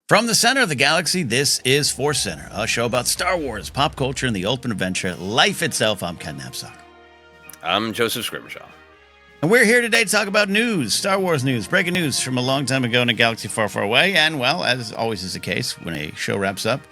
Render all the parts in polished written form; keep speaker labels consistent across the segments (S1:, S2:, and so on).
S1: From the center of the galaxy, this is ForceCenter, a show about Star Wars, pop culture, and the ultimate adventure, life itself. I'm Ken Napzok.
S2: I'm Joseph Scrimshaw.
S1: And we're here today to talk about news, Star Wars news, breaking news from a long time ago in a galaxy far, far away. And, well, as always is the case, when a show wraps up,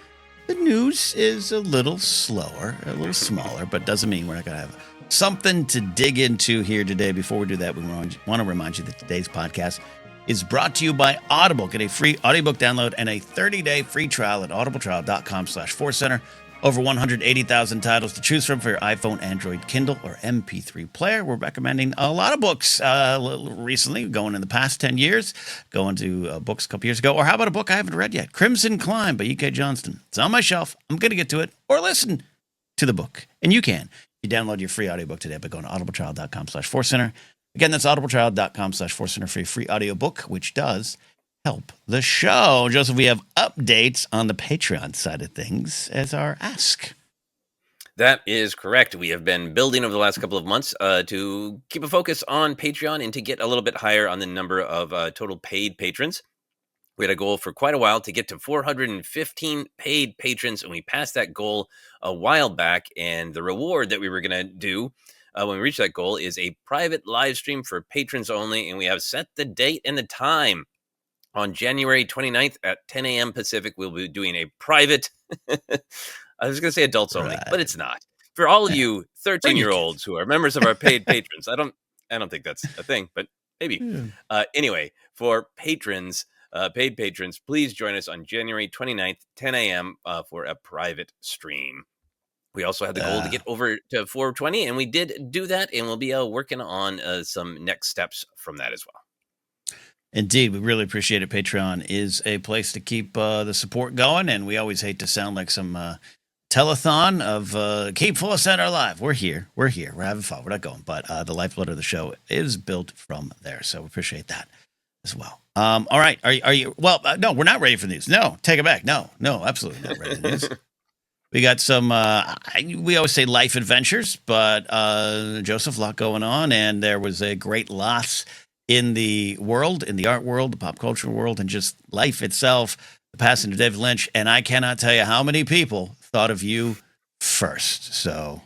S1: the news is a little slower, a little smaller, but doesn't mean we're not going to have something to dig into here today. Before we do that, we want to remind you that today's podcast is brought to you by Audible. Get a free audiobook download and a 30-day free trial at audibletrial.com/ForceCenter. Over 180,000 titles to choose from for your iPhone, Android, Kindle, or MP3 player. We're recommending a lot of books recently, going in the past 10 years, going to books a couple years ago. Or how about a book I haven't read yet? Crimson Climb by E.K. Johnston. It's on my shelf. I'm going to get to it or listen to the book. And you can. You download your free audiobook today by going to audibletrial.com/ForceCenter. Again, that's audibletrial.com/ForceCenter for your free audiobook, which does help the show. Joseph, we have updates on the Patreon side of things as our ask.
S2: That is correct. We have been building over the last couple of months to keep a focus on Patreon and to get a little bit higher on the number of total paid patrons. We had a goal for quite a while to get to 415 paid patrons, and we passed that goal a while back. And the reward that we were going to do when we reach that goal is a private live stream for patrons only, and we have set the date and the time. On January 29th at 10 a.m. Pacific, we'll be doing a private, I was going to say adults only, but it's not. For all of you 13-year-olds who are members of our paid patrons, I don't think that's a thing, but maybe. Anyway, for patrons, paid patrons, please join us on January 29th, 10 a.m. For a private stream. We also had the goal to get over to 420, and we did do that, and we'll be working on some next steps from that as well.
S1: Indeed, we really appreciate it. Patreon is a place to keep the support going, and we always hate to sound like some telethon of keep ForceCenter alive. We're here. We're having fun. We're not going, but the lifeblood of the show is built from there, so we appreciate that as well. All right, are you? Well, no, we're not ready for news. No, take it back. No, absolutely not ready for news. We got some, we always say life adventures, but Joseph, a lot going on, and there was a great loss in the world, in the art world, the pop culture world, and just life itself, the passing of David Lynch. And I cannot tell you how many people thought of you first. So,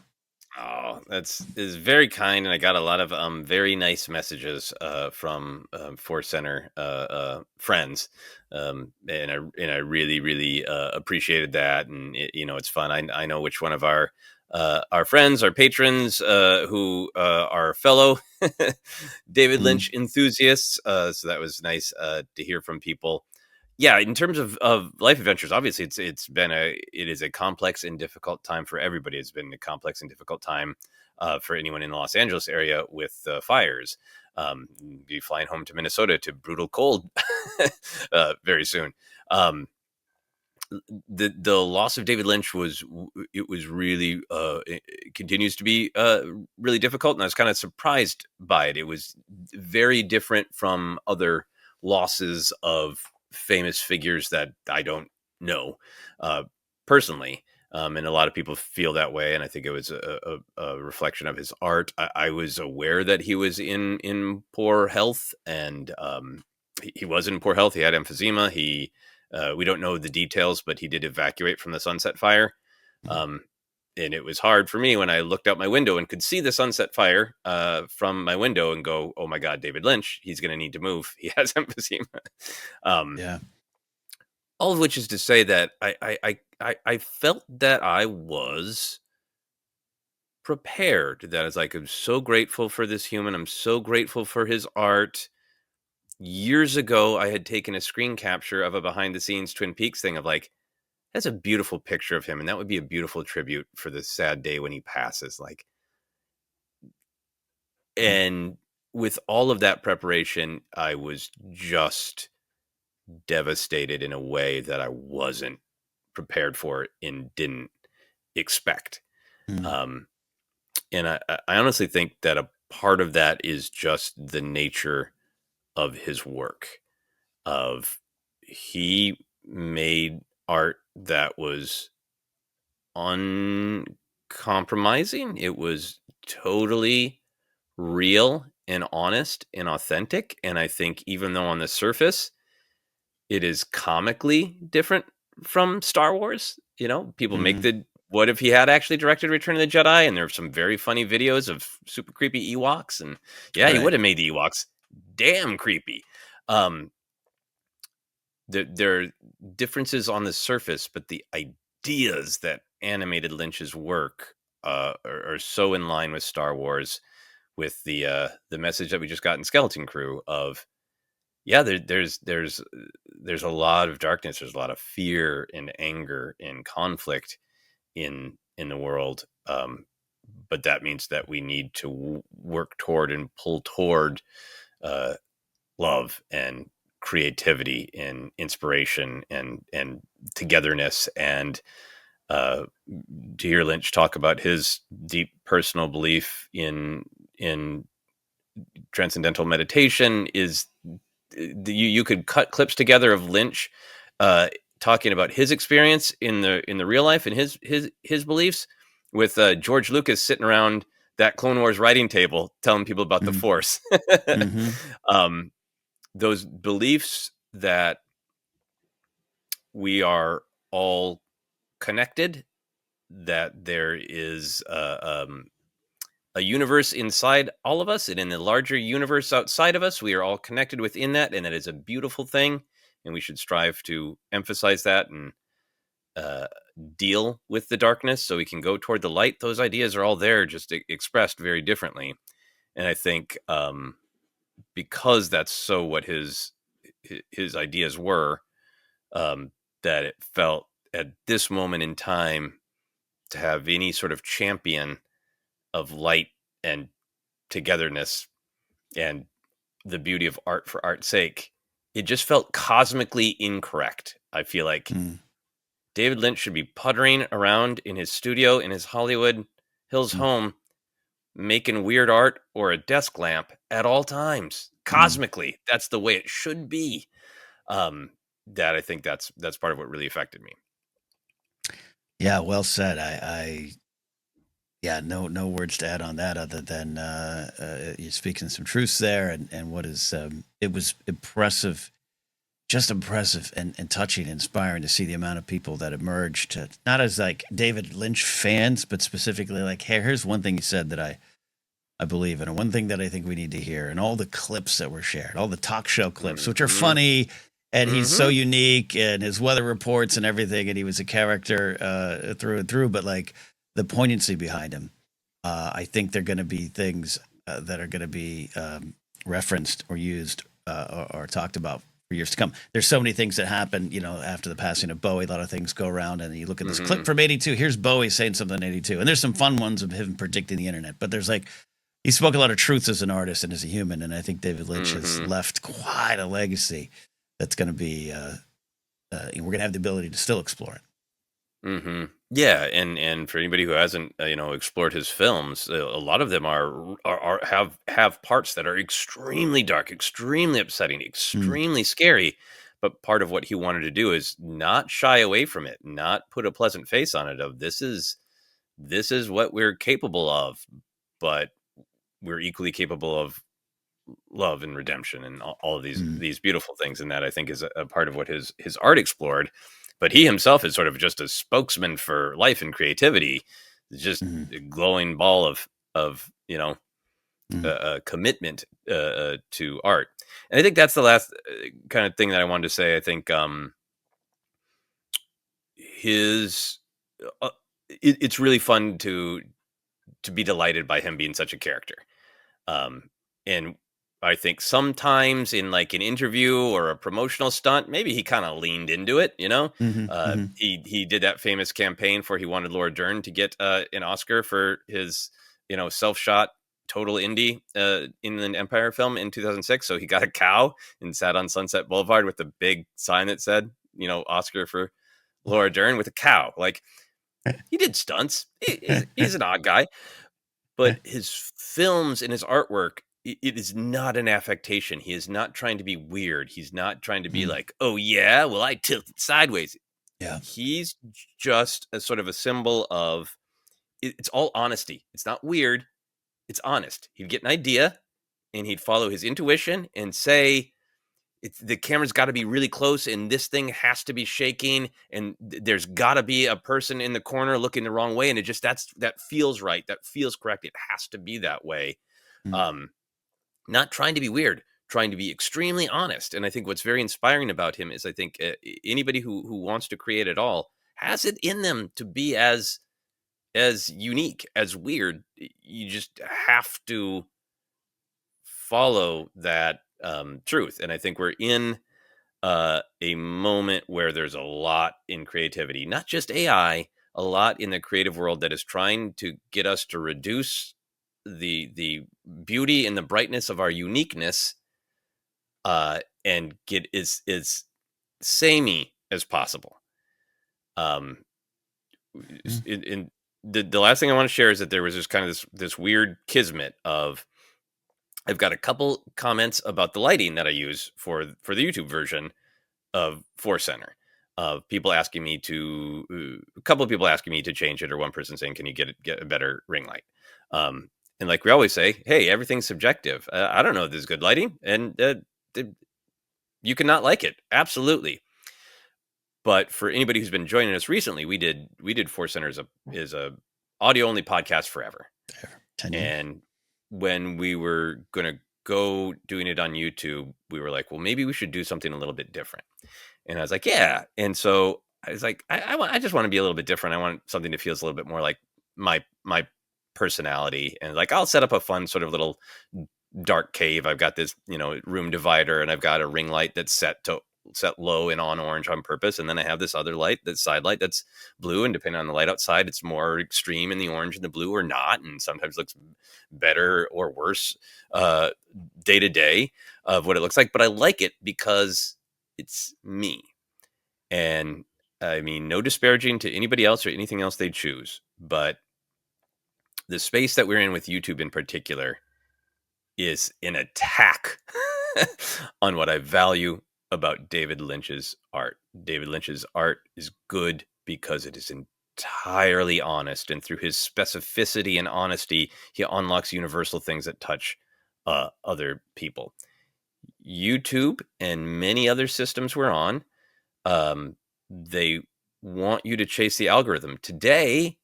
S2: is very kind, and I got a lot of very nice messages from ForceCenter friends, and I really appreciated that. And it's fun. I know which one of our friends, our patrons, who are fellow David Lynch enthusiasts. So that was nice to hear from people. Yeah, in terms of life adventures, obviously it is a complex and difficult time for everybody. It's been a complex and difficult time for anyone in the Los Angeles area with fires. Be flying home to Minnesota to brutal cold very soon. The loss of David Lynch was really it continues to be really difficult, and I was kind of surprised by it. It was very different from other losses of famous figures that I don't know personally, and a lot of people feel that way. And I think it was a reflection of his art. I was aware that he was in poor health, and he was in poor health. He had emphysema. We don't know the details, but he did evacuate from the Sunset Fire. And it was hard for me when I looked out my window and could see the Sunset Fire from my window and go, oh my God, David Lynch, he's going to need to move. He has emphysema.
S1: yeah.
S2: All of which is to say that I felt that I was prepared. That is like, I'm so grateful for this human. I'm so grateful for his art. Years ago, I had taken a screen capture of a behind-the-scenes Twin Peaks thing of like, that's a beautiful picture of him, and that would be a beautiful tribute for the sad day when he passes. Like, and with all of that preparation, I was just devastated in a way that I wasn't prepared for and didn't expect. And I honestly think that a part of that is just the nature of his work. He made art that was uncompromising. It was totally real and honest and authentic. And I think even though on the surface it is comically different from Star Wars. People make
S1: Hmm.
S2: the what if he had actually directed Return of the Jedi? And there are some very funny videos of super creepy Ewoks, and yeah, he
S1: Right.
S2: would have made the Ewoks damn creepy. Um, there are differences on the surface, but the ideas that animated Lynch's work are so in line with Star Wars, with the message that we just got in Skeleton Crew of yeah, there's a lot of darkness, there's a lot of fear and anger and conflict in the world, but that means that we need to work toward and pull toward uh, love and creativity and inspiration and togetherness, and uh, to hear Lynch talk about his deep personal belief in transcendental meditation is you could cut clips together of Lynch uh, talking about his experience in the real life and his beliefs, with George Lucas sitting around that Clone Wars writing table telling people about the Force.
S1: Mm-hmm.
S2: um, those beliefs that we are all connected, that there is a universe inside all of us, and in the larger universe outside of us, we are all connected within that, and that is a beautiful thing. And we should strive to emphasize that and uh, deal with the darkness so we can go toward the light. Those ideas are all there, just expressed very differently. And I think because that's so what his ideas were, um, that it felt at this moment in time to have any sort of champion of light and togetherness and the beauty of art for art's sake, it just felt cosmically incorrect. I feel like
S1: Mm-hmm.
S2: David Lynch should be puttering around in his studio in his Hollywood Hills home, making weird art or a desk lamp at all times.
S1: Mm-hmm.
S2: Cosmically, that's the way it should be. Um, that I think that's part of what really affected me.
S1: Yeah, well said. Yeah, no words to add on that other than you're speaking some truths there, and what is it was impressive, just impressive and touching, and inspiring to see the amount of people that emerged, not as like David Lynch fans, but specifically like, hey, here's one thing he said that I believe in, and one thing that I think we need to hear, and all the clips that were shared, all the talk show clips, which are
S2: Hmm.
S1: funny, and he's so
S2: Hmm.
S1: unique, and his weather reports and everything, and he was a character through and through. But like the poignancy behind him, I think they're going to be things that are going to be referenced or used or talked about for years to come. There's so many things that happen, after the passing of Bowie. A lot of things go around, and you look at this clip
S2: Hmm.
S1: from '82. Here's Bowie saying something in '82, and there's some fun ones of him predicting the internet. But there's like he spoke a lot of truths as an artist and as a human, and I think David Lynch has
S2: Hmm.
S1: left quite a legacy that's going to be. We're going to have the ability to still explore it.
S2: Hmm. Yeah, and for anybody who hasn't explored his films, a lot of them have parts that are extremely dark, extremely upsetting,
S1: Mm,
S2: extremely scary. But part of what he wanted to do is not shy away from it, not put a pleasant face on it. Of this is what we're capable of, but we're equally capable of love and redemption and all of these
S1: mm,
S2: these beautiful things, and that I think is a part of what his art explored. But he himself is sort of just a spokesman for life and creativity, just
S1: mm,
S2: a glowing ball of
S1: mm,
S2: commitment to art. And I think that's the last kind of thing that I wanted to say. I think his it's really fun to be delighted by him being such a character. And I think sometimes in like an interview or a promotional stunt, maybe he kind of leaned into it.
S1: mhm, mhm,
S2: He did that famous campaign for he wanted Laura Dern to get an Oscar for his self shot total indie Inland Empire film in 2006. So he got a cow and sat on Sunset Boulevard with a big sign that said Oscar for Laura Dern with a cow. Like he did stunts. He's an odd guy, but his films and his artwork, it is not an affectation. He is not trying to be weird. He's not trying to be
S1: mm,
S2: like, oh yeah, well I tilted sideways.
S1: yeah.
S2: He's just a sort of a symbol of it's all honesty. It's not weird. It's honest. He'd get an idea and he'd follow his intuition and say, the camera's got to be really close, and this thing has to be shaking, and there's got to be a person in the corner looking the wrong way, and that feels right, that feels correct. It has to be that way.
S1: Mm.
S2: Not trying to be weird, trying to be extremely honest. And I think what's very inspiring about him is I think anybody who wants to create at all has it in them to be as unique, as weird. You just have to follow that truth. And I think we're in a moment where there's a lot in creativity, not just AI, a lot in the creative world that is trying to get us to reduce the beauty and the brightness of our uniqueness, and get as samey as possible. In the last thing I want to share is that there was just kind of this weird kismet of, I've got a couple comments about the lighting that I use for the YouTube version of ForceCenter. People asking me a couple of people asking me to change it, or one person saying, "Can you get a better ring light?" And like we always say, hey, everything's subjective. I don't know if this is good lighting, and you cannot like it, absolutely. But for anybody who's been joining us recently, we did ForceCenter is a audio only podcast forever.
S1: 10 years.
S2: And when we were going to go doing it on YouTube, we were like, well, maybe we should do something a little bit different. And I was like, yeah. And so I was like, I just want to be a little bit different. I want something that feels a little bit more like my personality. And like, I'll set up a fun sort of little dark cave. I've got this, room divider, and I've got a ring light that's set low and on orange on purpose. And then I have this other light, that side light, that's blue. And depending on the light outside, it's more extreme in the orange and the blue, or not. And sometimes looks better or worse day to day of what it looks like. But I like it because it's me. And I mean, no disparaging to anybody else or anything else they choose, but the space that we're in with YouTube in particular is an attack on what I value about David Lynch's art. David Lynch's art is good because it is entirely honest, and through his specificity and honesty, he unlocks universal things that touch other people. YouTube and many other systems we're on, they want you to chase the algorithm. Today,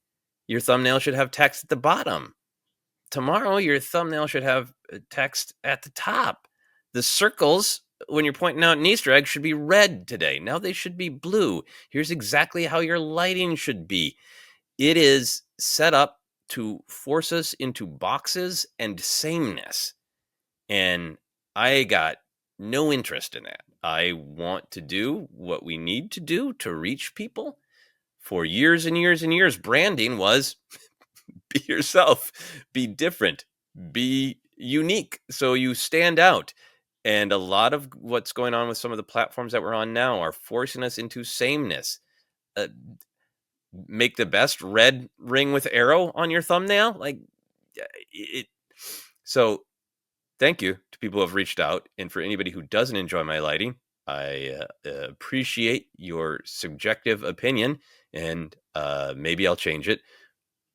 S2: your thumbnail should have text at the bottom. Tomorrow, your thumbnail should have text at the top. The circles, when you're pointing out an Easter egg, should be red today. Now they should be blue. Here's exactly how your lighting should be. It is set up to force us into boxes and sameness. And I got no interest in that. I want to do what we need to do to reach people. For years and years and years, branding was be yourself, be different, be unique, so you stand out. And a lot of what's going on with some of the platforms that we're on now are forcing us into sameness. Make the best red ring with arrow on your thumbnail. Like it. So thank you to people who have reached out. And for anybody who doesn't enjoy my lighting, I appreciate your subjective opinion, and maybe I'll change it.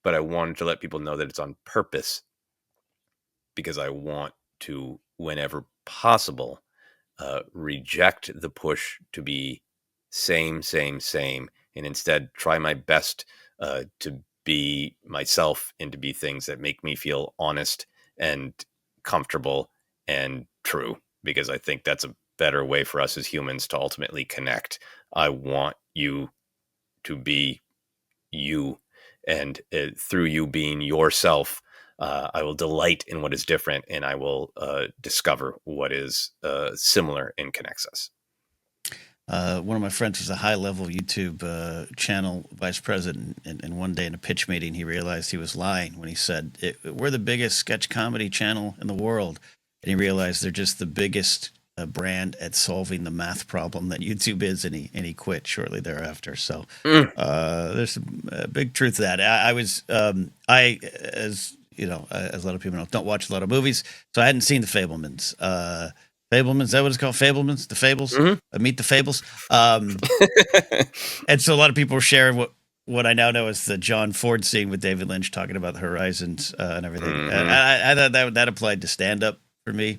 S2: But I wanted to let people know that it's on purpose, because I want to, whenever possible, reject the push to be same, and instead try my best to be myself and to be things that make me feel honest and comfortable and true, because I think that's a better way for us as humans to ultimately connect. I want you to be you, and through you being yourself, I will delight in what is different, and I will discover what is similar and connects us.
S1: One of my friends was a high-level YouTube channel vice president, and one day in a pitch meeting, he realized he was lying when he said, we're the biggest sketch comedy channel in the world. And he realized they're just the biggest brand at solving the math problem that YouTube is, and he quit shortly thereafter. So there's some big truth to that. As a lot of people know, don't watch a lot of movies, so I hadn't seen The Fabelmans. Fabelmans, is that what it's called? Fabelmans? The Fables?
S2: Mm-hmm.
S1: Meet the Fables? And so a lot of people were sharing what I now know is the John Ford scene with David Lynch talking about the horizons and everything.
S2: Mm-hmm.
S1: And I thought that applied to stand-up for me.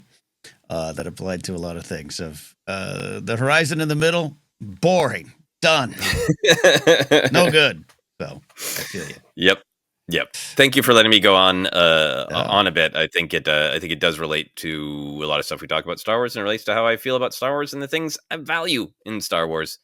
S1: that applied to a lot of things. Of the horizon in the middle, boring, done, no good. So I feel you.
S2: Yep. Yep. Thank you for letting me go
S1: Yeah.
S2: on a bit. I think it does relate to a lot of stuff we talk about Star Wars, and it relates to how I feel about Star Wars and the things I value in Star Wars.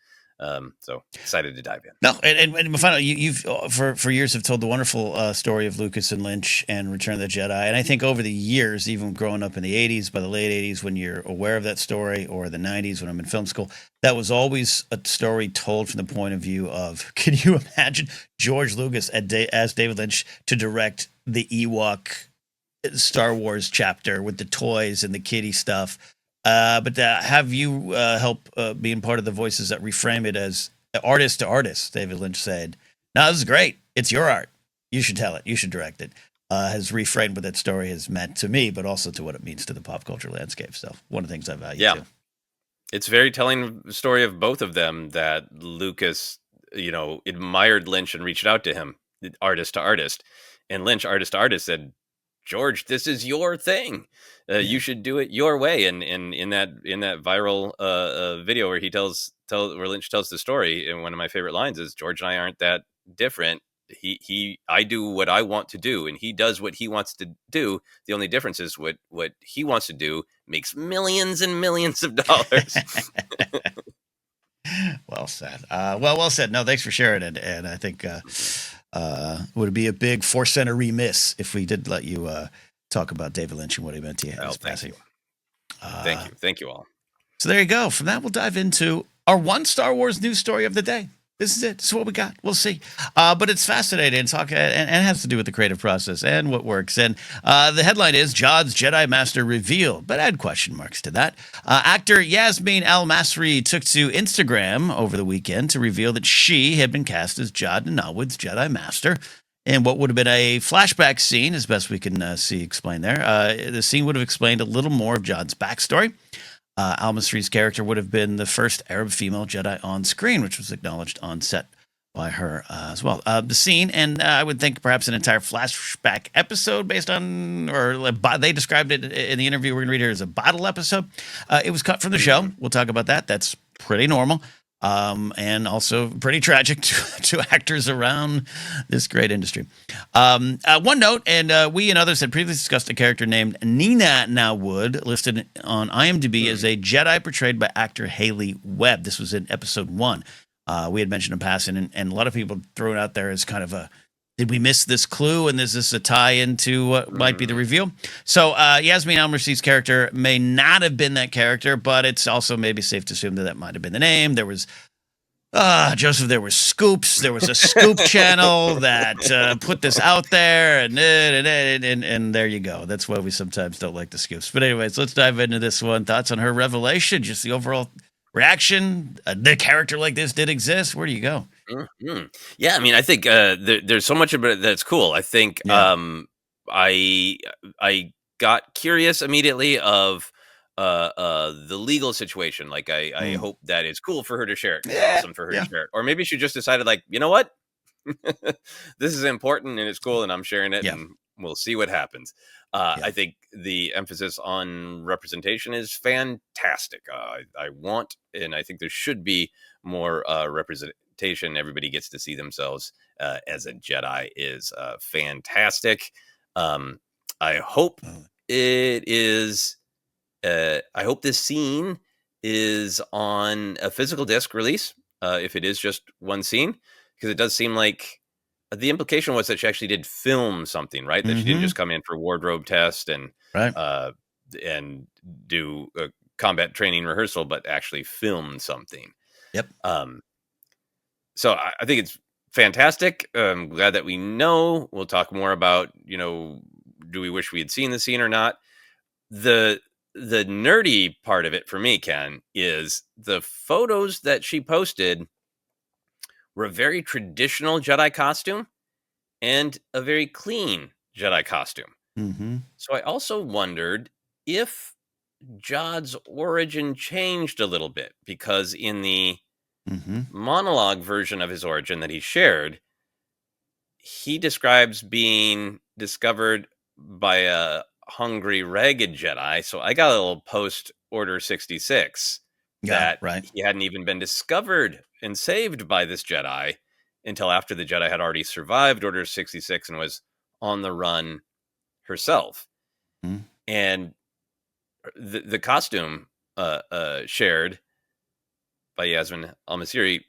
S2: So excited to dive in.
S1: No, and find out you've for years have told the wonderful story of Lucas and Lynch and Return of the Jedi, and I think over the years, even growing up in the '80s, by the late '80s, when you're aware of that story, or the '90s when I'm in film school, that was always a story told from the point of view of, can you imagine George Lucas as David Lynch to direct the Ewok Star Wars chapter with the toys and the kiddie stuff? But have you help being part of the voices that reframe it as artist to artist? David Lynch said, "No, this is great. It's your art. You should tell it. You should direct it." Has reframed what that story has meant to me, but also to what it means to the pop culture landscape. So one of the things I value too.
S2: It's very telling story of both of them that Lucas, admired Lynch and reached out to him, artist to artist, and Lynch, artist to artist, said, "George, this is your thing. You should do it your way." And in that viral video where where Lynch tells the story, and one of my favorite lines is, "George and I aren't that different. I do what I want to do, and he does what he wants to do. The only difference is what he wants to do makes millions and millions of dollars."
S1: Well said. Well said. No, thanks for sharing it. And I think would it be a big ForceCenter remiss if we did let you talk about David Lynch and what he meant to you in his passing.
S2: Thank you all.
S1: So there you go. From that, we'll dive into our one Star Wars news story of the day. This is it. This is what we got. We'll see. But it's fascinating and has to do with the creative process and what works. And the headline is Jod's Jedi Master revealed, but add question marks to that. Actor Yasmin Al-Masri took to Instagram over the weekend to reveal that she had been cast as Jod Nawood's Jedi Master. And what would have been a flashback scene, as best we can see explained there. The scene would have explained a little more of Jod's backstory. Al-Masri's character would have been the first Arab female Jedi on screen, which was acknowledged on set by her as well. The scene, and I would think perhaps an entire flashback episode based on, they described it in the interview we're going to read here as a bottle episode. It was cut from the show. We'll talk about that. That's pretty normal. And also pretty tragic to actors around this great industry. One note, and we and others had previously discussed a character named Nina Nawood, listed on IMDb as a Jedi portrayed by actor Haley Webb. This was in episode 1. We had mentioned in passing, and a lot of people threw it out there as kind of a, did we miss this clue? And is this a tie into what might be the reveal? So Yasmin Al-Masri's character may not have been that character, but it's also maybe safe to assume that might have been the name. There was, Joseph, there was scoops. There was a scoop channel that put this out there, and there you go. That's why we sometimes don't like the scoops. But anyways, let's dive into this one. Thoughts on her revelation, just the overall reaction. The character like this did exist. Where do you go?
S2: Mm-hmm. Yeah, I mean, I think there's so much of it that's cool. I think I got curious immediately of the legal situation. Like, I hope that it's cool for her to share it. It's awesome for her to share it. Or maybe she just decided, like, you know what? This is important and it's cool, and I'm sharing it, and we'll see what happens. I think the emphasis on representation is fantastic. I want, and I think there should be more representation. Everybody gets to see themselves as a Jedi is fantastic. I hope it is. I hope this scene is on a physical disc release. If it is just one scene, because it does seem like the implication was that she actually did film something, right? That she didn't just come in for wardrobe test and do a combat training rehearsal, but actually filmed something.
S1: Yep.
S2: So I think it's fantastic. I'm glad that we know. We'll talk more about, do we wish we had seen the scene or not? The nerdy part of it for me, Ken, is the photos that she posted were a very traditional Jedi costume and a very clean Jedi costume.
S1: Mm-hmm.
S2: So I also wondered if Jod's origin changed a little bit, because in the monologue version of his origin that he shared, he describes being discovered by a hungry, ragged Jedi. So I got a little post Order 66
S1: Yeah,
S2: that
S1: right.
S2: he hadn't even been discovered and saved by this Jedi until after the Jedi had already survived Order 66 and was on the run herself.
S1: Mm.
S2: And the costume shared by Yasmin Al-Masiri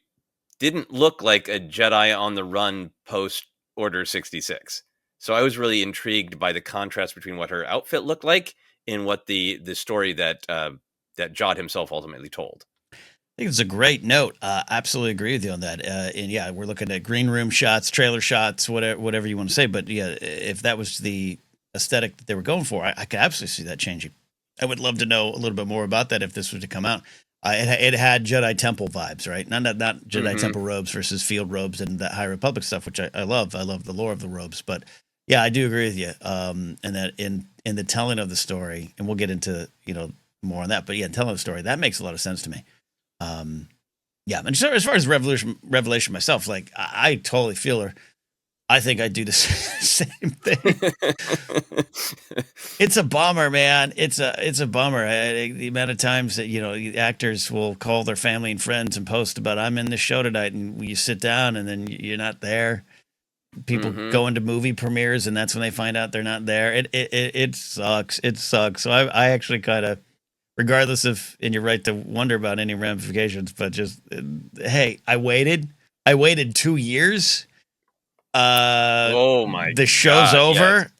S2: didn't look like a Jedi on the run post Order 66. So I was really intrigued by the contrast between what her outfit looked like and what the story that that Jod himself ultimately told.
S1: I think it's a great note. Absolutely agree with you on that. And yeah, we're looking at green room shots, trailer shots, whatever you want to say. But yeah, if that was the aesthetic that they were going for, I could absolutely see that changing. I would love to know a little bit more about that if this was to come out. It had Jedi Temple vibes, right? Not Jedi Temple robes versus field robes and that High Republic stuff, which I love. I love the lore of the robes, but yeah, I do agree with you. And that in the telling of the story, and we'll get into more on that. But yeah, telling the story that makes a lot of sense to me. Yeah, and so as far as revelation myself, like I totally feel her. I think I'd do the same thing. It's a bummer, man. It's a bummer. The amount of times that actors will call their family and friends and post about I'm in this show tonight, and you sit down and then you're not there. People go into movie premieres and that's when they find out they're not there. It sucks. It sucks. So I actually kind of, regardless of, and you're right to wonder about any ramifications, but just hey, I waited 2 years.
S2: Oh my
S1: The show's
S2: God,
S1: over.
S2: yes.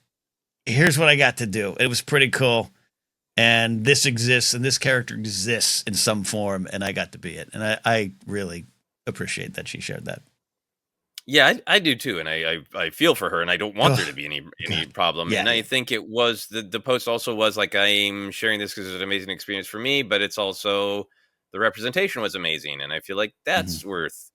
S1: Here's what I got to do. It was pretty cool. And this exists, and this character exists in some form, and I got to be it. And I really appreciate that she shared that.
S2: Yeah, I do too, and I feel for her, and I don't want there to be any problem.
S1: Yeah,
S2: and I think it was the post also was like, I'm sharing this because it's an amazing experience for me, but it's also the representation was amazing, and I feel like that's worth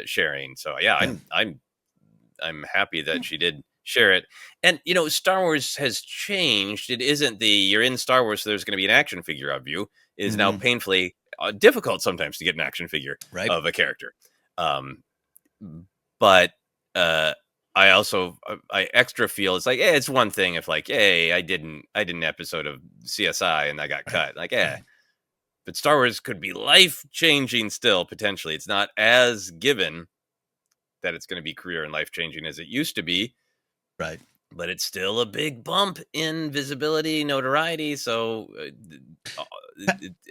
S2: sharing. So yeah, I'm happy that she did share it. And Star Wars has changed. It isn't the you're in Star Wars, so there's going to be an action figure of you. It is now painfully difficult sometimes to get an action figure of a character. But I also I extra feel it's like, it's one thing if like, I did an episode of CSI and I got cut. Like, but Star Wars could be life changing still potentially. It's not as given that it's going to be career and life changing as it used to be.
S1: Right.
S2: But it's still a big bump in visibility, notoriety. So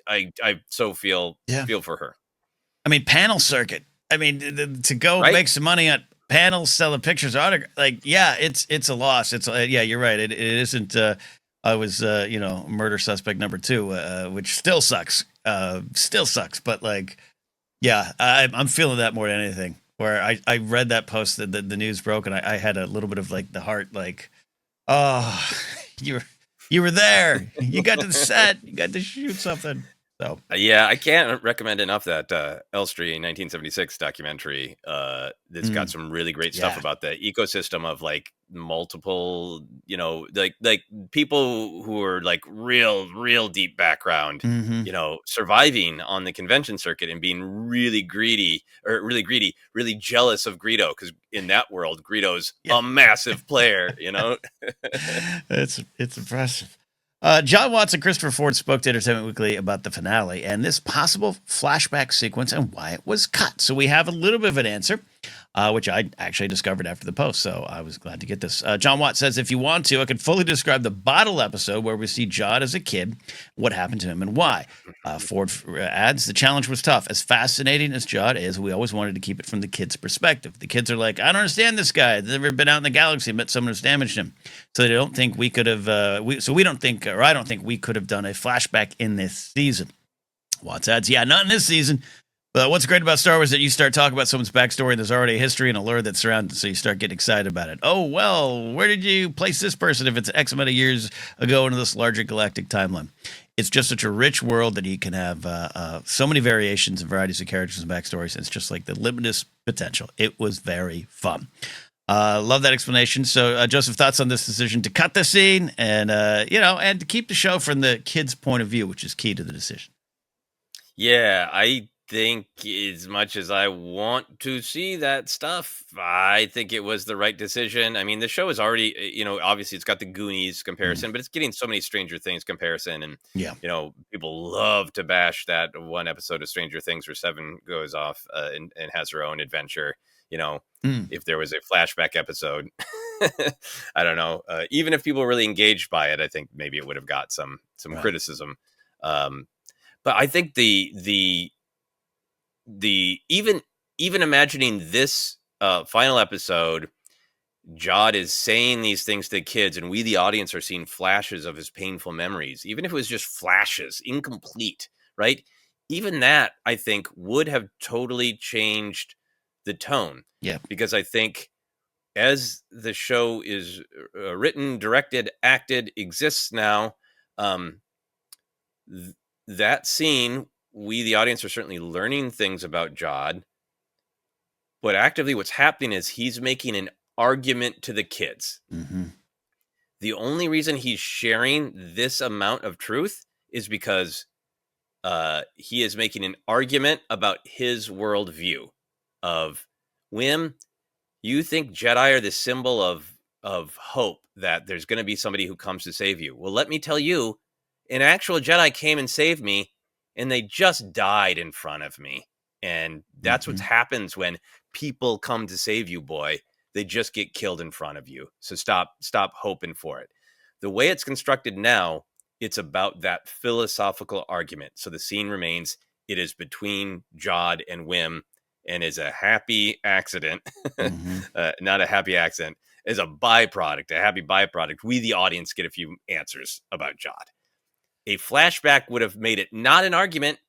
S2: I so feel for her.
S1: I mean, panel circuit. I mean, to go make some money on panels, selling pictures, autograph. Like, yeah, it's a loss. It's yeah, you're right. It isn't. I was murder suspect number 2, which still sucks. But like, yeah, I'm feeling that more than anything. Where I read that post that the news broke, and I had a little bit of like the heart, like, oh, you were there. You got to the set. You got to shoot something. So
S2: yeah, I can't recommend enough that Elstree 1976 documentary. That's got some really great stuff about the ecosystem of like multiple, like people who are like real deep background, surviving on the convention circuit and being really greedy, really jealous of Greedo, because in that world, Greedo's a massive player.
S1: It's impressive. John Watts and Christopher Ford spoke to Entertainment Weekly about the finale and this possible flashback sequence and why it was cut. So we have a little bit of an answer, which I actually discovered after the post, so I was glad to get this. John Watts says, if you want to, I could fully describe the bottle episode where we see Jod as a kid, what happened to him and why. Ford adds, the challenge was tough. As fascinating as Jod is, we always wanted to keep it from the kid's perspective. The kids are like, I don't understand this guy. They've never been out in the galaxy, met someone who's damaged him. So they don't think we could have, I don't think we could have done a flashback in this season. Watts adds, not in this season. But what's great about Star Wars is that you start talking about someone's backstory and there's already a history and a lore that surrounds it, so you start getting excited about it. Oh, well, where did you place this person if it's X amount of years ago into this larger galactic timeline? It's just such a rich world that you can have so many variations and varieties of characters and backstories. It's just like the limitless potential. It was very fun. Love that explanation. So, Joseph, thoughts on this decision to cut the scene and, and to keep the show from the kid's point of view, which is key to the decision?
S2: Yeah, I think, as much as I want to see that stuff, I think it was the right decision. I mean, the show is already, obviously it's got the Goonies
S1: Mm,
S2: comparison, but it's getting so many Stranger Things comparison. And,
S1: yeah.
S2: people love to bash that one episode of Stranger Things where Seven goes off and has her own adventure. You know,
S1: Mm,
S2: if there was a flashback episode, I don't know. Even if people were really engaged by it, I think maybe it would have got some
S1: right.
S2: criticism. Um, but I think the even imagining this final episode, Jod is saying these things to the kids, and we, the audience, are seeing flashes of his painful memories, even if it was just flashes, incomplete, right? Even that, I think, would have totally changed the tone,
S1: Yeah.
S2: because I think as the show is written, directed, acted, exists now, um, th- that scene, we, the audience, are certainly learning things about Jod, but actively what's happening is he's making an argument to the kids.
S1: Hmm.
S2: The only reason he's sharing this amount of truth is because he is making an argument about his worldview of, Wim, you think Jedi are the symbol of hope, that there's going to be somebody who comes to save you. Well, let me tell you, an actual Jedi came and saved me, and they just died in front of me. And that's what
S1: Hmm.
S2: happens when people come to save you, boy. They just get killed in front of you. So stop hoping for it. The way it's constructed now, it's about that philosophical argument. So the scene remains, it is between Jod and Wim, and is a happy accident,
S1: Hmm.
S2: not a happy accident, is a byproduct, a happy byproduct. We, the audience, get a few answers about Jod. A flashback would have made it not an argument,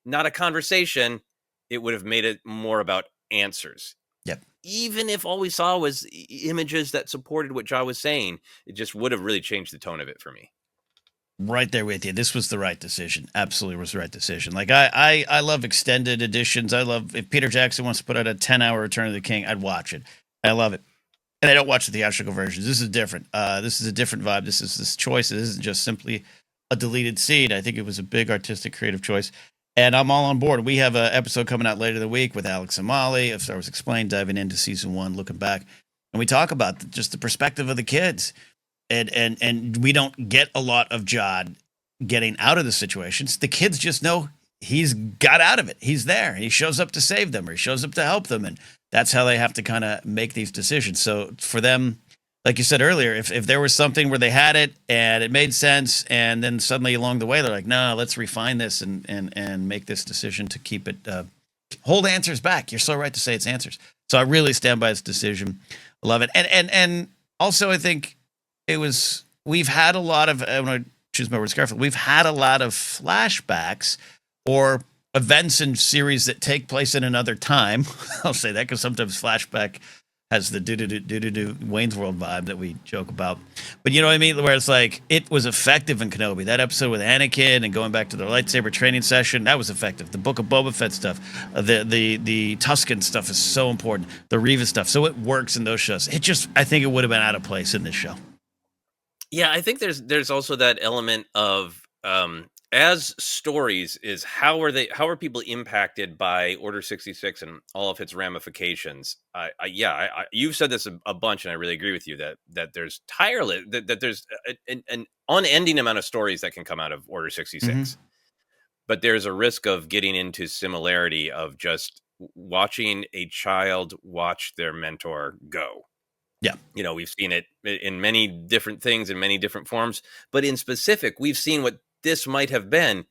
S2: not a conversation. It would have made it more about answers.
S1: Yep.
S2: Even if all we saw was images that supported what Jod was saying, it just would have really changed the tone of it for me.
S1: Right there with you. This was the right decision. Absolutely was the right decision. Like I love extended editions. I love, if Peter Jackson wants to put out a 10-hour Return of the King, I'd watch it. I love it. And I don't watch the theatrical versions. This is different. This is a different vibe. This is this choice. It isn't just simply a deleted scene. I think it was a big artistic, creative choice. And I'm all on board. We have an episode coming out later the week with Alex and Molly of Star Wars Explained, diving into season 1, looking back. And we talk about just the perspective of the kids. And we don't get a lot of Jod getting out of the situations. The kids just know he's got out of it. He's there. He shows up to save them, or he shows up to help them, and that's how they have to kind of make these decisions. So for them, like you said earlier, if there was something where they had it and it made sense, and then suddenly along the way they're like, no, let's refine this and make this decision to keep it hold answers back. You're so right to say it's answers. So I really stand by this decision. I love it. And also I think we've had a lot of, I want to choose my words carefully, we've had a lot of flashbacks or events in series that take place in another time. I'll say that because sometimes flashback has the do Wayne's World vibe that we joke about. But you know what I mean? Where it's like, it was effective in Kenobi. That episode with Anakin and going back to their lightsaber training session, that was effective. The Book of Boba Fett stuff, the Tusken stuff is so important. The Reva stuff. So it works in those shows. I think it would have been out of place in this show.
S2: Yeah, I think there's also that element of, as stories, is how are people impacted by Order 66 and all of its ramifications. You've said this a bunch, and I really agree with you that there's that there's an unending amount of stories that can come out of Order 66.
S1: Mm-hmm.
S2: But there's a risk of getting into similarity of just watching a child watch their mentor go.
S1: Yeah.
S2: We've seen it in many different things, in many different forms, but in specific, we've seen what this might have been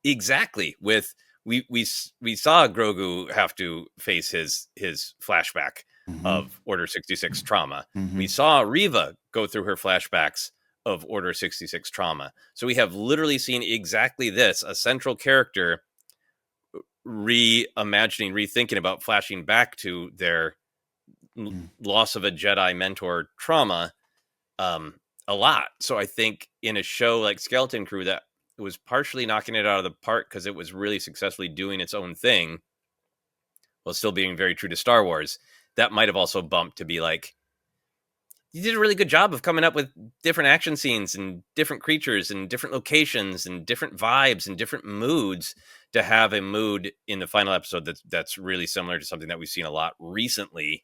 S2: exactly with, we saw Grogu have to face his flashback
S1: Mm-hmm.
S2: of Order 66 trauma.
S1: Mm-hmm.
S2: We saw Reva go through her flashbacks of Order 66 trauma. So we have literally seen exactly this, a central character reimagining, rethinking about flashing back to their loss of a Jedi mentor trauma a lot. So I think in a show like Skeleton Crew, that it was partially knocking it out of the park because it was really successfully doing its own thing while still being very true to Star Wars. That might have also bumped to be like, you did a really good job of coming up with different action scenes and different creatures and different locations and different vibes and different moods to have a mood in the final episode that's really similar to something that we've seen a lot recently.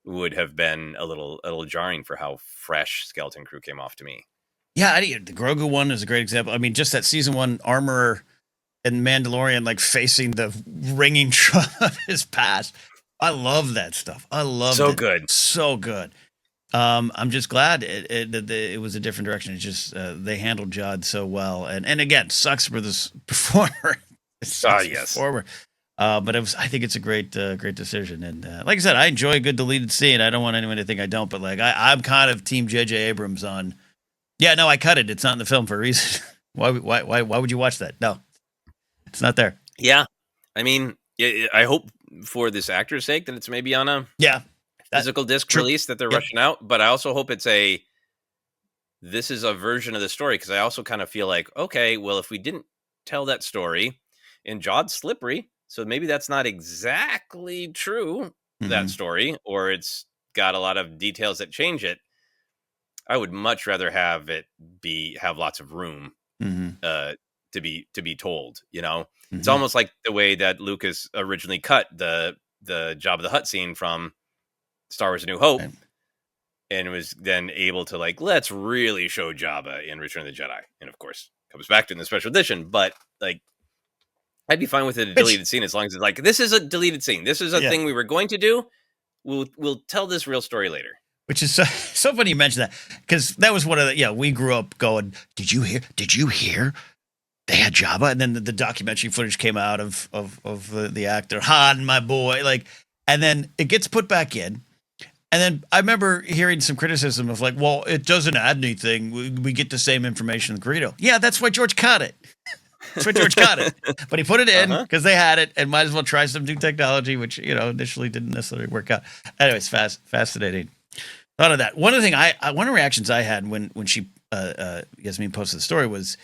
S2: Would have been a little jarring for how fresh Skeleton Crew came off to me.
S1: Yeah, the Grogu one is a great example. I mean, just that season 1 armorer and Mandalorian like facing the ringing trauma of his past. I love that stuff. I love
S2: So
S1: it.
S2: good.
S1: So good. I'm just glad it was a different direction. It's just they handled Jod so well, and again, sucks for this performer.
S2: Yes.
S1: Performer. But I think it's a great decision. And like I said, I enjoy a good deleted scene. I don't want anyone to think I don't, but like I'm kind of team J.J. Abrams on. Yeah, no, I cut it. It's not in the film for a reason. Why would you watch that? No, it's not there.
S2: Yeah, I mean, I hope for this actor's sake that it's maybe on a physical disc release that they're rushing out. But I also hope this is a version of the story, because I also kind of feel like, okay, well, if we didn't tell that story, and Jod's slippery, so maybe that's not exactly true, that story, or it's got a lot of details that change it. I would much rather have it have lots of room to be told. You know, it's almost like the way that Lucas originally cut the Jabba the Hutt scene from Star Wars: A New Hope, and was then able to like, let's really show Jabba in Return of the Jedi, and of course comes back to in the special edition. But like, I'd be fine with a deleted scene as long as it's like, this is a deleted scene. This is a thing we were going to do. We'll tell this real story later.
S1: Which is so funny you mentioned that, because that was one of the, we grew up going, did you hear? They had Jabba, and then the documentary footage came out of the actor, Han, my boy, like, and then it gets put back in. And then I remember hearing some criticism of like, well, it doesn't add anything. We get the same information in Greedo. Yeah, that's why George cut it. That's why George cut it. But he put it in because they had it, and might as well try some new technology, which, initially didn't necessarily work out. Anyways, fascinating. Thought of that. One of the one of the reactions I had when she Yasmin posted the story was,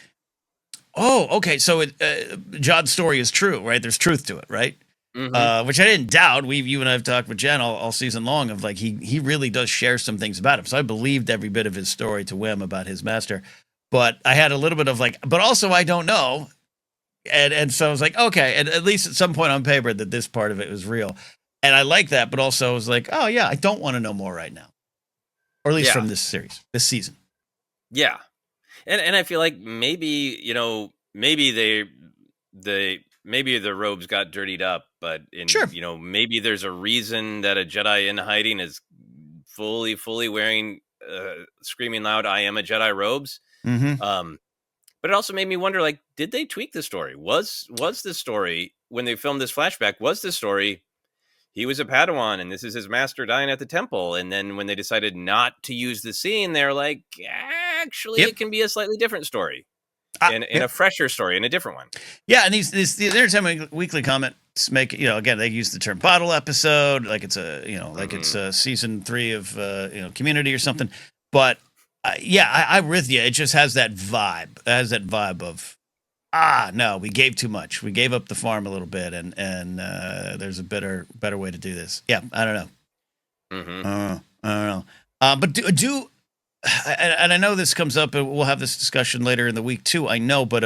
S1: oh, okay, so Jod's story is true, right? There's truth to it, right? Which I didn't doubt. You and I have talked with Jen all season long of like he really does share some things about him. So I believed every bit of his story to Wim about his master. But I had a little bit of like, but also I don't know. And so I was like, okay, and at least at some point on paper that this part of it was real. And I like that, but also I was like, oh yeah, I don't want to know more right now. Or at least from this season. Yeah.
S2: And I feel like maybe, maybe the robes got dirtied up, but maybe there's a reason that a Jedi in hiding is fully wearing screaming loud, I am a Jedi robes. But it also made me wonder, like, did they tweak the story? Was the story, when they filmed this flashback, was the story he was a Padawan and this is his master dying at the temple? And then when they decided not to use the scene, they're like, actually, it can be a slightly different story. And a fresher story and a different one.
S1: Yeah, and the Entertainment Weekly comments make, again, they use the term bottle episode, like it's it's season 3 of Community or something. But I'm with you. It just has that vibe. It has that vibe of, no, we gave too much. We gave up the farm a little bit, and there's a better way to do this. Yeah, I don't know. I don't know. But do and I know this comes up, and we'll have this discussion later in the week too. I know, but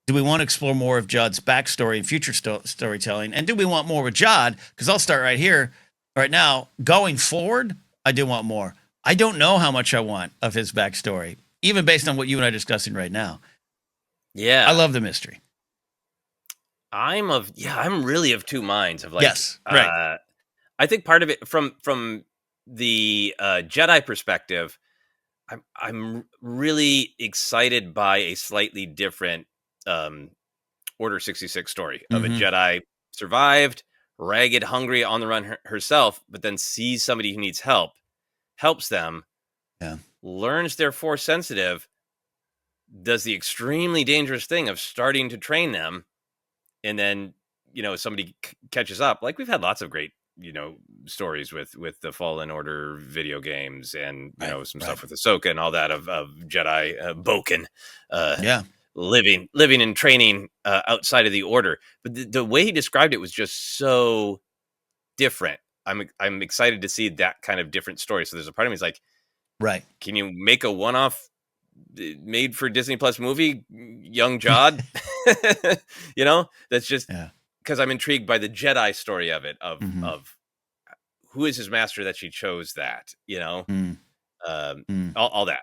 S1: do we want to explore more of Jod's backstory and future storytelling? And do we want more with Jod? Because I'll start right here, right now. Going forward, I do want more. I don't know how much I want of his backstory, even based on what you and I are discussing right now.
S2: Yeah,
S1: I love the mystery.
S2: I'm really of two minds of like,
S1: yes, right.
S2: I think part of it from the Jedi perspective, I'm really excited by a slightly different Order 66 story of a Jedi survived, ragged, hungry, on the run herself, but then sees somebody who needs help, helps them, learns they're Force sensitive, does the extremely dangerous thing of starting to train them, and then somebody catches up. Like, we've had lots of great stories with the Fallen Order video games, and some stuff with Ahsoka and all that of Jedi Boken living and training outside of the Order. But the way he described it was just so different. I'm excited to see that kind of different story. So there's a part of me is like,
S1: Right.
S2: Can you make a one-off made for Disney Plus movie, young Jod? That's just
S1: Yeah.
S2: because I'm intrigued by the Jedi story of it,
S1: Mm-hmm.
S2: of who is his master that she chose that, um,
S1: Mm-hmm.
S2: all that.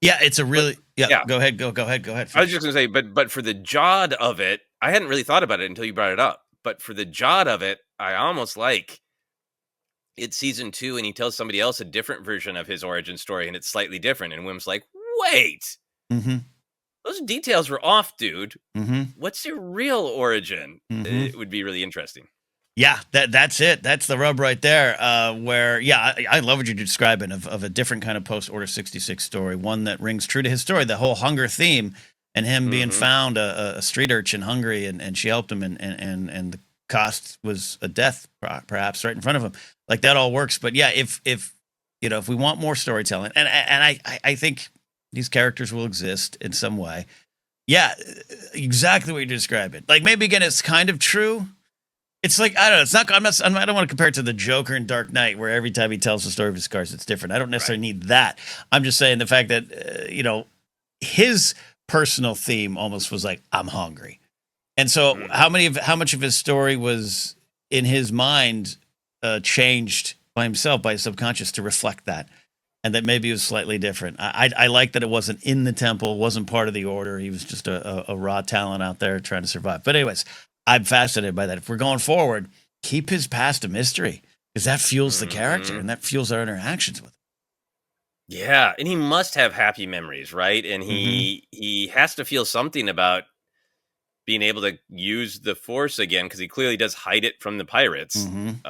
S1: Yeah, it's a
S2: But
S1: really yeah.
S2: yeah,
S1: Go ahead. Go ahead.
S2: I was
S1: Finish.
S2: just gonna say, but for the Jod of it, I hadn't really thought about it until you brought it up. But for the Jod of it, I almost like it's season 2, and he tells somebody else a different version of his origin story, and it's slightly different. And Wim's like, wait,
S1: Mm-hmm.
S2: those details were off, dude.
S1: Mm-hmm.
S2: What's your real origin?
S1: Mm-hmm.
S2: It would be really interesting.
S1: Yeah, that's it. That's the rub right there. Where I love what you're describing of a different kind of post Order 66 story, one that rings true to his story, the whole hunger theme, and him being found a street urchin hungry, and she helped him, and the cost was a death perhaps right in front of him. Like that all works. But yeah, if we want more storytelling, and I think these characters will exist in some way. Yeah, exactly what you're describing. Like maybe again, it's kind of true. It's like I don't know. It's not. I don't want to compare it to the Joker in Dark Knight, where every time he tells the story of his scars, it's different. I don't necessarily need that. I'm just saying the fact that his personal theme almost was like I'm hungry, and so how much of his story was in his mind changed by himself, by his subconscious, to reflect that, and that maybe it was slightly different. I like that it wasn't in the temple, wasn't part of the order. He was just a raw talent out there trying to survive. But anyways. I'm fascinated by that. If we're going forward, keep his past a mystery because that fuels the character and that fuels our interactions with him.
S2: Yeah, and he must have happy memories, right? And he has to feel something about being able to use the Force again because he clearly does hide it from the pirates. And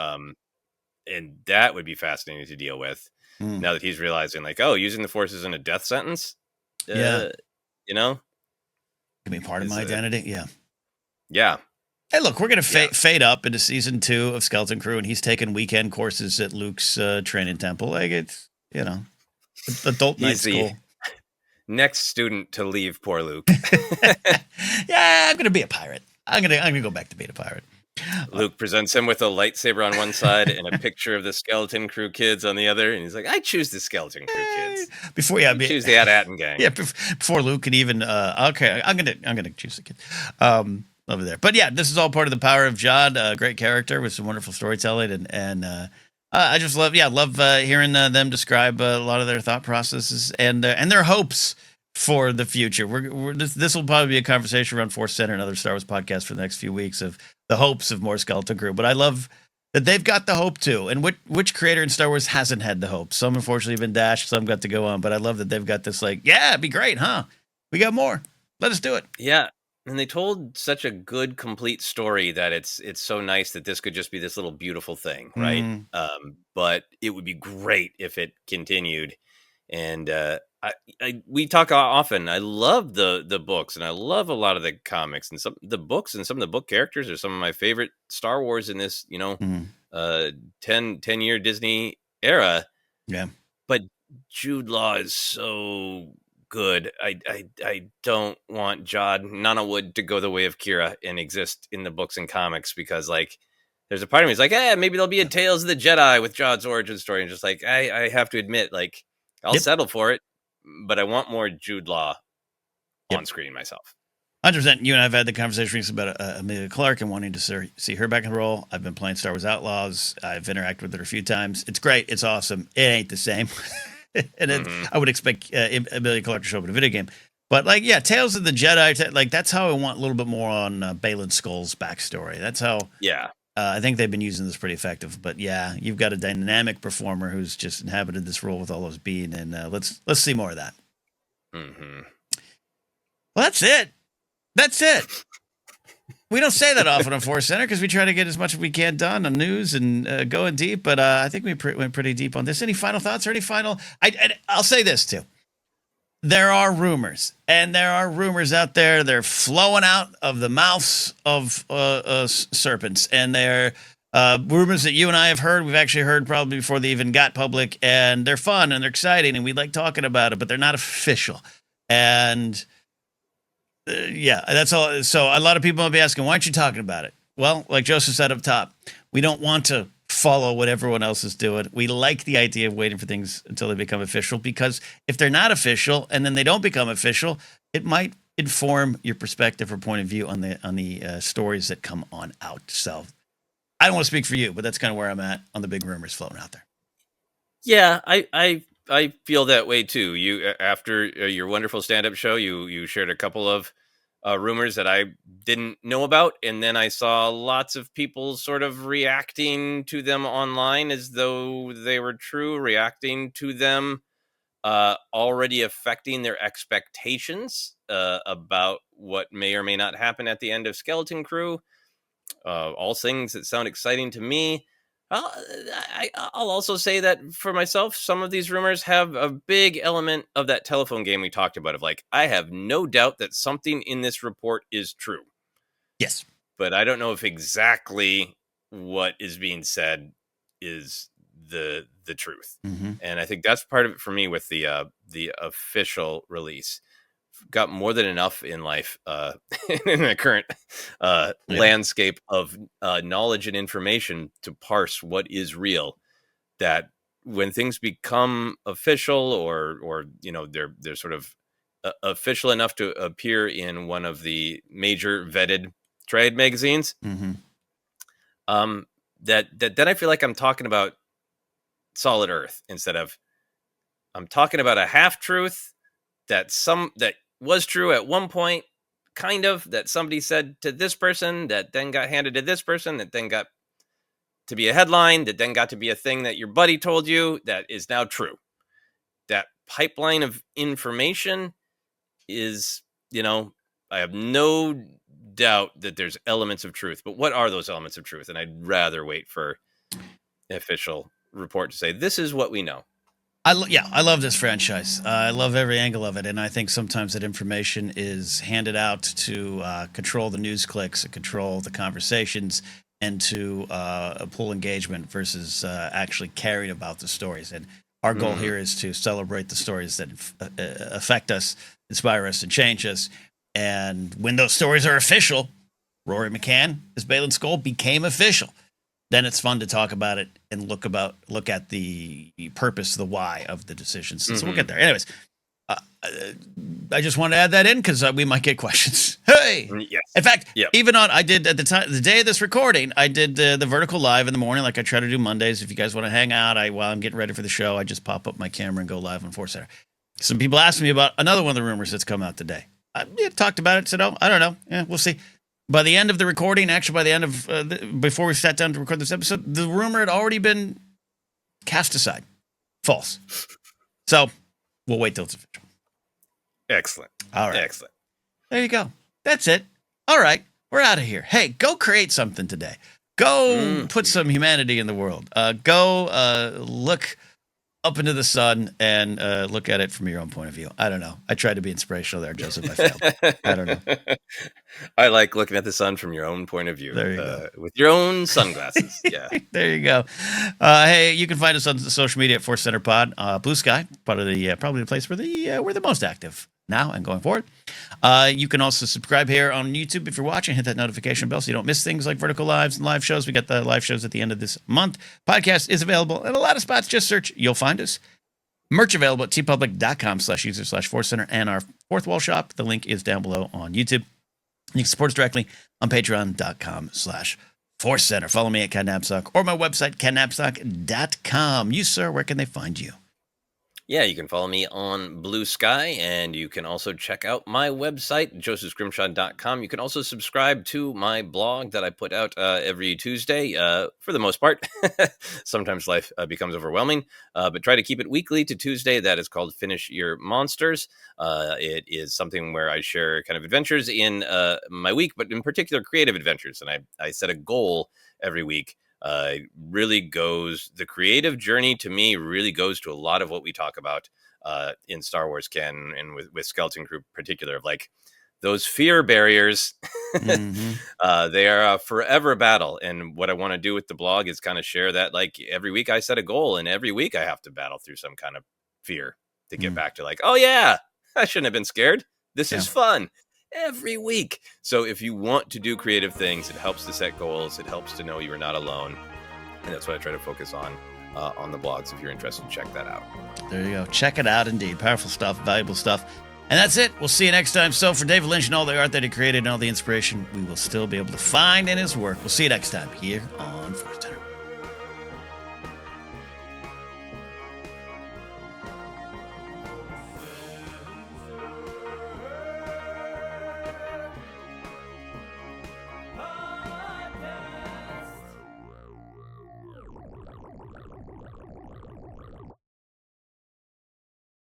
S2: that would be fascinating to deal with now that he's realizing, like, oh, using the Force isn't a death sentence.
S1: Yeah,
S2: can
S1: be part of my identity.
S2: Yeah.
S1: Hey, look, we're going to fade up into season 2 of Skeleton Crew, and he's taking weekend courses at Luke's training temple. Like it's, adult night school.
S2: Next student to leave poor Luke.
S1: Yeah, I'm going to be a pirate. I'm going to go back to being a pirate.
S2: Luke presents him with a lightsaber on one side and a picture of the Skeleton Crew kids on the other, and he's like, "I choose the Skeleton Crew kids." Choose the At-Atten gang.
S1: Yeah, before Luke could even. Okay, I'm gonna choose the kids. Over there. But yeah, this is all part of the power of Jod. Great character with some wonderful storytelling, and I just love hearing them describe a lot of their thought processes and their hopes for the future. This will probably be a conversation around ForceCenter and other Star Wars podcasts for the next few weeks of the hopes of more Skeleton Crew. But I love that they've got the hope too. And which creator in Star Wars hasn't had the hope? Some unfortunately have been dashed, some got to go on. But I love that they've got this it'd be great, huh? We got more. Let us do it.
S2: Yeah. And they told such a good, complete story that it's so nice that this could just be this little beautiful thing, right? But it would be great if it continued. And we talk often. I love the books, and I love a lot of the comics, and some of the book characters are some of my favorite Star Wars in this 10-year Disney era.
S1: Yeah,
S2: but Jude Law is so good. I don't want Nawood to go the way of Kira and exist in the books and comics, because there's a part of me is like, maybe there'll be a Tales of the Jedi with Jod's origin story, and just I have to admit, I'll settle for it, but I want more Jude Law on screen myself.
S1: 100%. You and I have had the conversation about Amelia Clark and wanting to see her back in the role. I've been playing Star Wars Outlaws. I've interacted with her a few times. It's great. It's awesome. It ain't the same. And I would expect Amelia Clark to show up in a video game. But Tales of the Jedi, that's how I want a little bit more on Balin Skull's backstory. That's how.
S2: Yeah.
S1: I think they've been using this pretty effective. But yeah, you've got a dynamic performer who's just inhabited this role with all those being, and let's see more of that.
S2: Mm-hmm.
S1: Well, that's it. That's it. We don't say that often on ForceCenter because we try to get as much as we can done on news and going deep. But I think we went pretty deep on this. Any final thoughts or any final? I'll say this too. There are rumors, and there are rumors out there. They're flowing out of the mouths of serpents, and they're rumors that you and I have heard. We've actually heard probably before they even got public, and they're fun and they're exciting, and we like talking about it, but they're not official. And yeah, that's all. So a lot of people will be asking, why aren't you talking about it? Well, like Joseph said up top, we don't want to follow what everyone else is doing. We like the idea of waiting for things until they become official, because if they're not official and then they don't become official, it might inform your perspective or point of view on the stories that come on out. So I don't want to speak for you, but that's kind of where I'm at on the big rumors floating out there.
S2: Yeah, I feel that way too. You after your wonderful stand-up show, you shared a couple of rumors that I didn't know about, and then I saw lots of people sort of reacting to them online as though they were true, reacting to them, already affecting their expectations about what may or may not happen at the end of Skeleton Crew. All things that sound exciting to me. I'll also say that for myself, some of these rumors have a big element of that telephone game we talked about, of like, I have no doubt that something in this report is true.
S1: Yes.
S2: But I don't know if exactly what is being said is the truth.
S1: Mm-hmm.
S2: And I think that's part of it for me with the official release. Got more than enough in life in the current landscape of knowledge and information to parse what is real, that when things become official or they're sort of official enough to appear in one of the major vetted trade magazines,
S1: Mm-hmm.
S2: that then I feel like I'm talking about solid earth instead of I'm talking about a half truth that was true at one point, kind of, that somebody said to this person, that then got handed to this person, that then got to be a headline, that then got to be a thing that your buddy told you that is now true. That pipeline of information is, I have no doubt that there's elements of truth, but what are those elements of truth? And I'd rather wait for an official report to say, this is what we know.
S1: I love this franchise. I love every angle of it, and I think sometimes that information is handed out to control the news clicks, and control the conversations, and to pull engagement versus actually caring about the stories. And our goal here is to celebrate the stories that affect us, inspire us, and change us. And when those stories are official, Rory McCann as Balin Skull became official. Then it's fun to talk about it and look at the purpose, the why of the decisions. So we'll get there. Anyways, I just wanted to add that in because we might get questions. Hey,
S2: yes.
S1: In fact, even I did at the day of this recording, I did the vertical live in the morning, like I try to do Mondays. If you guys want to hang out, while I'm getting ready for the show, I just pop up my camera and go live on ForceCenter. Some people asked me about another one of the rumors that's come out today. I talked about it, said, I don't know. Yeah, we'll see. By the end of the recording, actually by the end of, before we sat down to record this episode, the rumor had already been cast aside. False. So we'll wait till it's official.
S2: Excellent.
S1: All right.
S2: Excellent.
S1: There you go. That's it. All right. We're out of here. Hey, go create something today. Go put some humanity in the world. Go look up into the sun and look at it from your own point of view. I don't know. I tried to be inspirational there, Joseph. I failed. I don't know.
S2: I like looking at the sun from your own point of view.
S1: There you go.
S2: With your own sunglasses. Yeah.
S1: There you go. Hey, you can find us on social media at ForceCenter Pod. Blue Sky, part of the probably the place where we're the most active now and going forward. You can also subscribe here on YouTube if you're watching. Hit that notification bell so you don't miss things like vertical lives and live shows. We got the live shows at the end of this month. Podcast is available in a lot of spots. Just search. You'll find us. Merch available at tpublic.com/user/ForceCenter and our Fourth Wall shop. The link is down below on YouTube. You can support us directly on patreon.com/ForceCenter. Follow me at Ken Napzok or my website, kennapzok.com. You, sir, where can they find you?
S2: Yeah, you can follow me on Blue Sky, and you can also check out my website, josephscrimshaw.com. You can also subscribe to my blog that I put out every Tuesday, for the most part. Sometimes life becomes overwhelming, but try to keep it weekly to Tuesday. That is called Finish Your Monsters. It is something where I share kind of adventures in my week, but in particular creative adventures. And I set a goal every week. The creative journey to me really goes to a lot of what we talk about in Star Wars canon and with Skeleton Crew in particular, like those fear barriers. They are a forever battle. And what I want to do with the blog is kind of share that, like, every week I set a goal and every week I have to battle through some kind of fear to get back to like, oh yeah, I shouldn't have been scared. This is fun. Every week. So if you want to do creative things, it helps to set goals. It helps to know you are not alone. And that's what I try to focus on the blog. So if you're interested, check that out.
S1: There you go. Check it out, indeed. Powerful stuff, valuable stuff. And that's it. We'll see you next time. So for David Lynch and all the art that he created and all the inspiration we will still be able to find in his work, we'll see you next time here on ForceCenter.